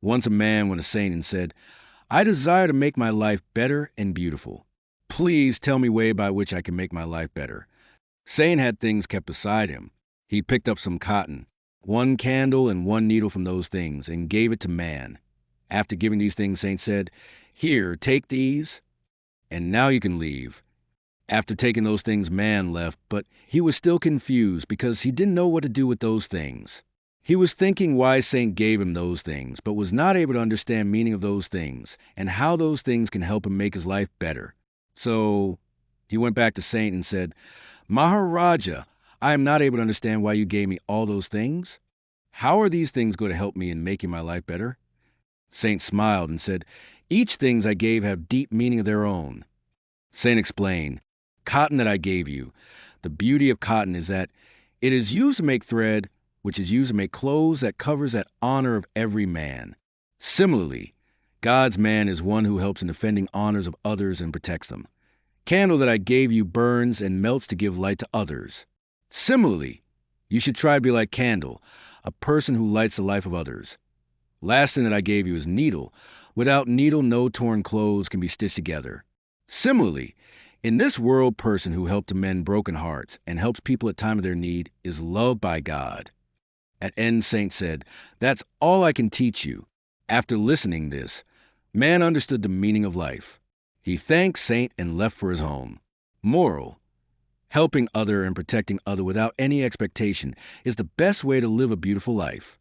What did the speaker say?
Once a man went a saint and said, I desire to make my life better and beautiful. Please tell me way by which I can make my life better. Saint had things kept beside him. He picked up some cotton, one candle and one needle from those things, and gave it to man. After giving these things, Saint said, Here, take these, and now you can leave. After taking those things, man left, but he was still confused because he didn't know what to do with those things. He was thinking why Saint gave him those things, but was not able to understand meaning of those things and how those things can help him make his life better. So he went back to Saint and said, Maharaja, I am not able to understand why you gave me all those things. How are these things going to help me in making my life better? Saint smiled and said, Each things I gave have deep meaning of their own. Saint explained, Cotton that I gave you. The beauty of cotton is that it is used to make thread, which is used to make clothes that covers that honor of every man. Similarly, God's man is one who helps in defending honors of others and protects them. Candle that I gave you burns and melts to give light to others. Similarly, you should try to be like Candle, a person who lights the life of others. Last thing that I gave you is needle. Without needle, no torn clothes can be stitched together. Similarly, in this world, person who helps to mend broken hearts and helps people at time of their need is loved by God. At end, Saint said, That's all I can teach you. After listening this, man understood the meaning of life. He thanked Saint and left for his home. Moral: helping other and protecting other without any expectation is the best way to live a beautiful life.